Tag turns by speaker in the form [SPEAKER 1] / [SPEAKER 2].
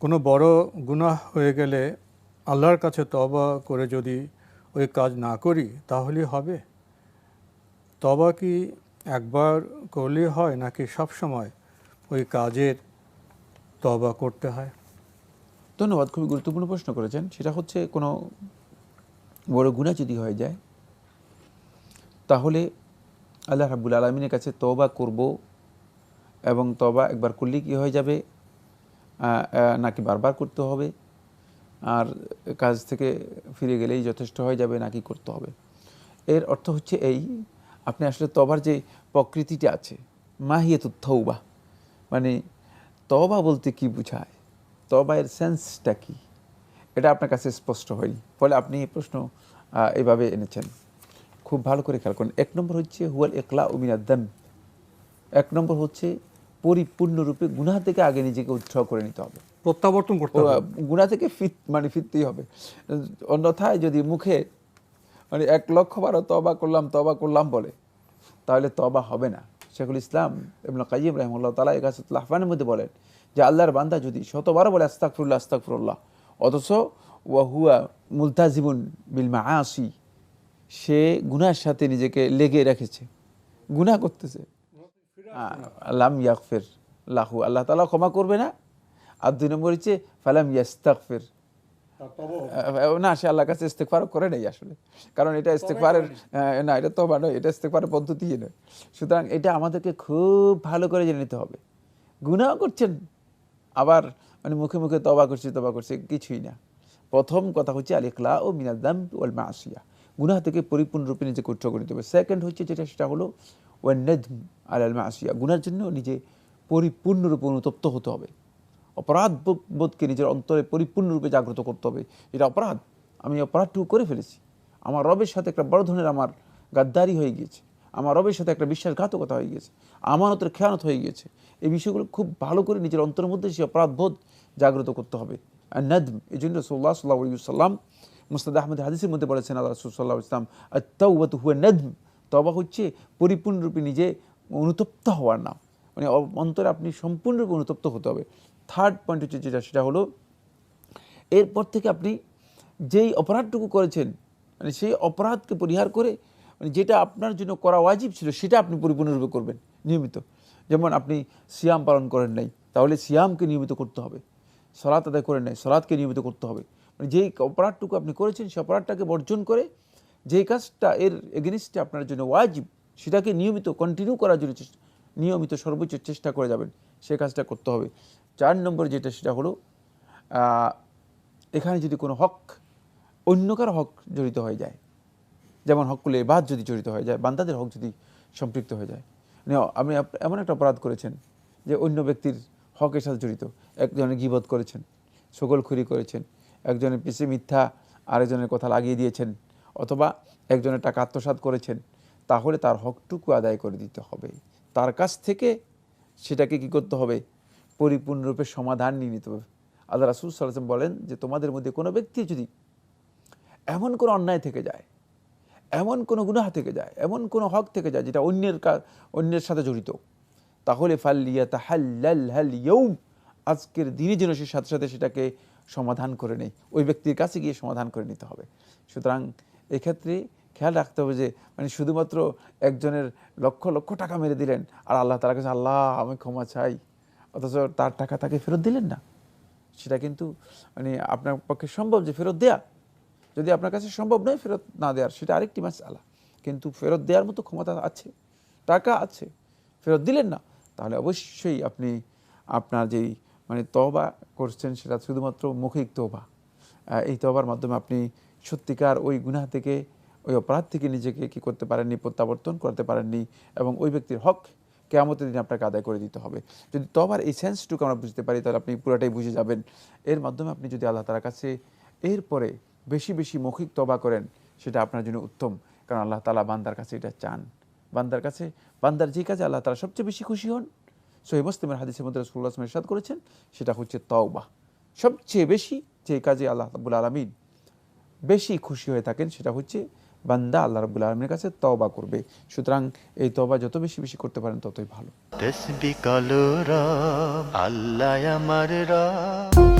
[SPEAKER 1] কোনো বড় গুনাহ হয়ে গেলে আল্লাহর কাছে তওবা করে যদি ওই কাজ না করি তাহলে হবে? তওবা কি একবার করলেই হয় নাকি সব সময় ওই কাজের তওবা করতে হয়?
[SPEAKER 2] ধন্যবাদ, খুবই গুরুত্বপূর্ণ প্রশ্ন করেছেন। সেটা হচ্ছে কোনো বড় গুনাহ যদি হয়ে যায় তাহলে আল্লাহ রাব্বুল আলামিনের কাছে তওবা করব এবং তওবা একবার করলেই কি হয়ে যাবে নাকি বারবার করতে হবে, আর কাজ থেকে ফিরে গেলেই যথেষ্ট হয়ে যাবে নাকি করতে হবে? এর অর্থ হচ্ছে এই, আপনি আসলে তওবার যে প্রকৃতিটা আছে, মাহিয়াতুত তওবা, মানে তওবা বলতে কি বোঝায়, তওবা এর সেন্সটা কি, এটা আপনার কাছে স্পষ্ট হয়নি, ফলে আপনি এই প্রশ্ন এইভাবে এনেছেন। খুব ভালো করে খেয়াল করুন। এক নম্বর হচ্ছে হুয়াল ইকলাউ মিনাদ যামব। এক নম্বর হচ্ছে পরিপূর্ণরূপে গুনাহ থেকে আগে নিজেকে উৎসাহ করে নিতে হবে,
[SPEAKER 1] প্রত্যাবর্তন করতে হবে।
[SPEAKER 2] গুনাহ থেকে ফিরতেই হবে। অন্যথায় যদি মুখে 1,00,000 বার তওবা করলাম বলে, তাহলে তওবা হবে না। শেখুল ইসলাম ইবনে কাইয়িম রাহিমাহুল্লাহ তাআলা ইগাসাতুল আহফানের মধ্যে বলেন যে আল্লাহর বান্দা যদি শতবার বলে আস্তাগফিরুল্লাহ আস্তাগফিরুল্লাহ, অথচ ওয়া হুয়া মুলতাজিমুন বিল মাআসি, সে গুনাহের সাথে নিজেকে লেগে রেখেছে, গুনাহ করতেছে, লাম ইয়াগফির লাহু, আল্লাহ তাআলা ক্ষমা করবে না। আর 2 নম্বর হচ্ছে ফালাম ইয়াস্তাগফির, না, সে আল্লাহর কাছে ইস্তেগফার করে নাই আসলে, কারণ এটা ইস্তেগফারের না, এটা তওবা নয়, এটা ইস্তেগফারের পদ্ধতি নয়। সুতরাং এটা আমাদেরকে খুব ভালো করে জেনে নিতে হবে। গুনাহ করছেন আবার মুখে মুখে তওবা করছি, কিছুই না। প্রথম কথা হচ্ছে আল ইকলাউ মিনাজ যামব ওয়াল মাসিয়া, গুনাহ থেকে পরিপূর্ণরূপে নিজেকে উৎসর্গ করে নিতে হবে। সেকেন্ড হচ্ছে সেটা হলো ওয়ান নাদম আলাল মাসিয়া, গুনার জন্য নিজে পরিপূর্ণরূপে অনুতপ্ত হতে হবে। অপরাধ বোধকে নিজের অন্তরে পরিপূর্ণরূপে জাগ্রত করতে হবে। এটা অপরাধ, আমি অপরাধটুকু করে ফেলেছি, আমার রবের সাথে একটা বড় ধরনের আমার গাদ্দারি হয়ে গিয়েছে, আমার রবের সাথে একটা বিশ্বাসঘাতকতা হয়ে গিয়েছে, আমানতের খেয়ানত হয়ে গিয়েছে। এই বিষয়গুলো খুব ভালো করে নিজের অন্তরের মধ্যে সে অপরাধ বোধ জাগ্রত করতে হবে। আর নাদম, এই জন্য রাসূলুল্লাহ সাল্লাল্লাহু আলাইহি ওয়াসাল্লাম মুসনাদ আহমদ হাদিসের মধ্যে বলেছেন আল্লাহ রাসূল সাল্লাল্লাহু আলাইহি ওয়াসাল্লাম আত-তাওবাতু হুয়া নাদম, তওবা হচ্ছে পরিপূর্ণরূপে নিজে অনুতপ্ত হওয়ার নাম, অন্তরে আপনি সম্পূর্ণরূপে অনুতপ্ত হতে হবে। থার্ড পয়েন্ট হচ্ছে সেটা হলো এরপর থেকে আপনি যেই অপরাধটুকু করেছেন সেই অপরাধকে পরিহার করে যেটা আপনার জন্য করা ওয়াজিব ছিল সেটা আপনি পরিপূর্ণরূপে করবেন নিয়মিত। যেমন আপনি সিয়াম পালন করেন নাই, তাহলে সিয়ামকে নিয়মিত করতে হবে। সালাত আদায় করেন নাই, সালাতকে নিয়মিত করতে হবে। যেই অপরাধটুকু আপনি করেছেন সেই অপরাধটাকে বর্জন করে যেই কাজটা এর এগেনিস্টে আপনার জন্য ওয়াজিব সেটাকে নিয়মিত কন্টিনিউ করার জন্য নিয়মিত সর্বোচ্চ চেষ্টা করে যাবেন, সেই কাজটা করতে হবে। 4 নম্বর সেটা হলো এখানে যদি কোনো হক, অন্য কারো হক জড়িত হয়ে যায়, যেমন হকুল ইবাদ যদি জড়িত হয়ে যায়, বান্দাদের হক যদি সম্পৃক্ত হয়ে যায়, আপনি এমন একটা অপরাধ করেছেন যে অন্য ব্যক্তির হকের সাথে জড়িত, একজনের গীবত করেছেন, ছগলখুরি করেছেন, একজনের পিছে মিথ্যা আরেকজনের কথা লাগিয়ে দিয়েছেন, অথবা একজনের টাকা আত্মসাৎ করেছেন, তাহলে তার হকটুকু আদায় করে দিতে হবে। তার কাছ থেকে সেটাকে কি করতে হবে, পরিপূর্ণরূপে সমাধান নিয়ে নিতে হবে। আল্লাহ রাসূল সাল্লাল্লাহু আলাইহি ওয়াসাল্লাম বলেন যে তোমাদের মধ্যে কোনো ব্যক্তি যদি এমন কোনো অন্যায় থেকে যায়, এমন কোনো গুনাহ থেকে যায়, এমন কোনো হক থেকে যায় যেটা অন্যের সাথে জড়িত, তাহলে ফালইয়াতাহাল্লাল ইয়াউম, আজকের দিনে যেন সে সাথে সাথে সেটাকে সমাধান করে নেয়, ওই ব্যক্তির কাছে গিয়ে সমাধান করে নিতে হবে। সুতরাং এক্ষেত্রে খেয়াল রাখতে হবে যে শুধুমাত্র একজনের লক্ষ লক্ষ টাকা মেরে দিলেন আর আল্লাহ তাআলার কাছে আল্লাহ আমি ক্ষমা চাই, অথচ তার টাকা তাকে ফেরত দিলেন না, সেটা কিন্তু আপনার পক্ষে সম্ভব যে ফেরত দেয়া, যদি আপনার কাছে সম্ভব নয় ফেরত না দেওয়ার, সেটা আরেকটি মাসআলা, কিন্তু ফেরত দেওয়ার মতো ক্ষমতা আছে, টাকা আছে, ফেরত দিলেন না, তাহলে অবশ্যই আপনি আপনার যেই তওবা করছেন সেটা শুধুমাত্র মৌখিক তওবা। এই তওবার মাধ্যমে আপনি সত্যিকার ওই গুনাহ থেকে, ওই অপরাধ থেকে নিজেকে কি করতে পারেননি, প্রত্যাবর্তন করতে পারেননি, এবং ওই ব্যক্তির হক কিয়ামতের দিন আপনাকে আদায় করে দিতে হবে। যদি তওবার এই সেন্সটুকু আমরা বুঝতে পারি তাহলে আপনি পুরাটাই বুঝে যাবেন। এর মাধ্যমে আপনি যদি আল্লাহ তাআলার কাছে এরপরে বেশি বেশি মৌখিক তওবা করেন সেটা আপনার জন্য উত্তম, কারণ আল্লাহ তাআলা বান্দার কাছে এটা চান। বান্দার যে কাজে আল্লাহ তাআলা সবচেয়ে বেশি খুশি হন, সহিহ মুসলিমের হাদিসের মধ্যে রাসূলুল্লাহ সাল্লাল্লাহু আলাইহি ওয়াসাল্লাম ইরশাদ করেছেন সেটা হচ্ছে তওবা। সবচেয়ে বেশি যে কাজে আল্লাহ রাব্বুল আলামিন বেশি খুশি হয়ে থাকেন সেটা হচ্ছে বান্দা আল্লাহ রাব্বুল আলামিনের কাছে তওবা করবে। সুতরাং এই তওবা যত বেশি বেশি করতে পারেন ততই ভালো।
[SPEAKER 3] তাসবিহ কালো রব আল্লাহ আমার রব।